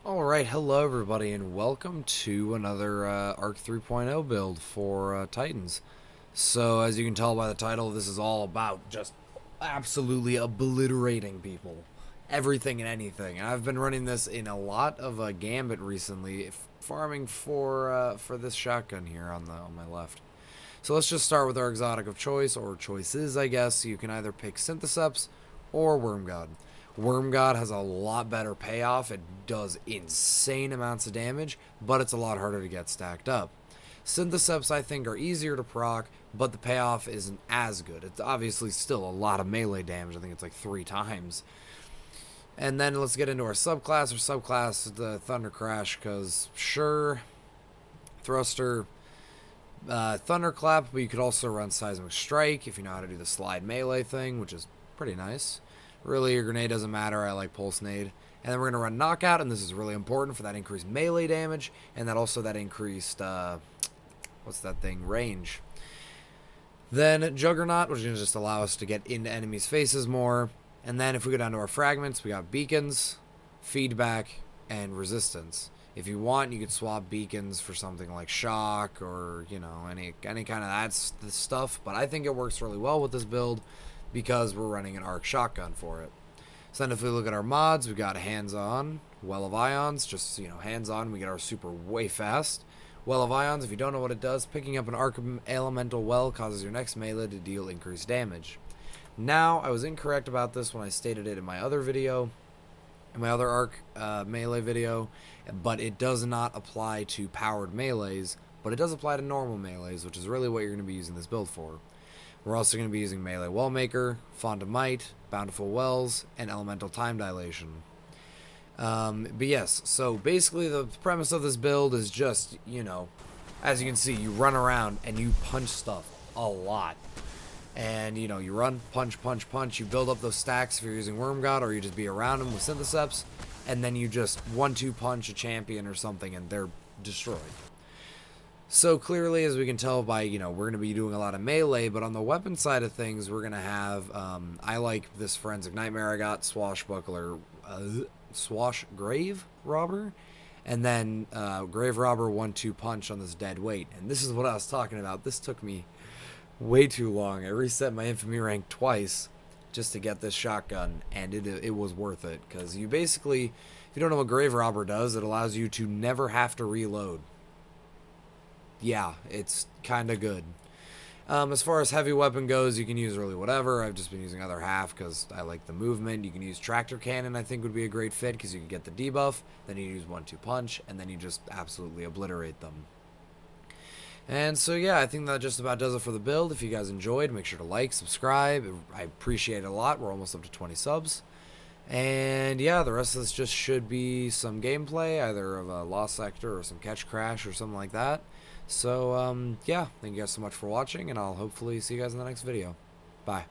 Alright, hello everybody, and welcome to another Arc 3.0 build for Titans. So, as you can tell by the title, this is all about just absolutely obliterating people. Everything and anything. And I've been running this in a lot of Gambit recently, farming for this shotgun here on my left. So let's just start with our exotic of choice, or choices, I guess. You can either pick Syntheseps or Worm God. Worm God has a lot better payoff. It does insane amounts of damage, but it's a lot harder to get stacked up. Syntheseps, I think, are easier to proc, but the payoff isn't as good. It's obviously still a lot of melee damage. I think it's like 3 times. And then let's get into our subclass. Our subclass, the Thunder Crash, because sure, Thruster, Thunderclap, but you could also run Seismic Strike if you know how to do the slide melee thing, which is pretty nice. Really, your grenade doesn't matter. I like Pulse Nade. And then we're going to run Knockout, and this is really important for that increased melee damage, and that increased, what's that thing, range. Then Juggernaut, which is going to just allow us to get into enemies' faces more. And then if we go down to our fragments, we got Beacons, Feedback, and Resistance. If you want, you could swap beacons for something like shock or, you know, any kind of that stuff. But I think it works really well with this build because we're running an arc shotgun for it. So then if we look at our mods, we got hands-on, Well of Ions, just, you know, hands-on, we get our super way fast. Well of Ions, if you don't know what it does, picking up an arc elemental well causes your next melee to deal increased damage. Now, I was incorrect about this when I stated it in my other video, in my other arc melee video, but it does not apply to powered melees, but it does apply to normal melees, which is really what you're going to be using this build for. We're also going to be using Melee Wellmaker, Font of Might, Bountiful Wells, and Elemental Time Dilation. But yes, so basically the premise of this build is just, you know, as you can see, you run around and you punch stuff a lot. And, you know, you run, punch, punch, punch. You build up those stacks if you're using Worm God, or you just be around them with Syntheseps. And then you just 1-2 punch a champion or something, and they're destroyed. So clearly, as we can tell by, you know, we're going to be doing a lot of melee, but on the weapon side of things, we're going to have, I like this Forensic Nightmare I got, Swashbuckler, Swash Grave Robber, and then Grave Robber 1-2 punch on this dead weight. And this is what I was talking about. This took me way too long. I reset my infamy rank twice just to get this shotgun, and it was worth it, because you basically, if you don't know what Grave Robber does, it allows you to never have to reload. Yeah, it's kind of good. As far as heavy weapon goes, you can use really whatever. I've just been using other half because I like the movement. You can use Tractor Cannon, I think would be a great fit because you can get the debuff. Then you use 1-2 punch, and then you just absolutely obliterate them. And so yeah, I think that just about does it for the build. If you guys enjoyed, make sure to like, subscribe. I appreciate it a lot. We're almost up to 20 subs. And yeah, the rest of this just should be some gameplay, either of a Lost Sector or some Catch Crash or something like that. So, yeah, thank you guys so much for watching, and I'll hopefully see you guys in the next video. Bye.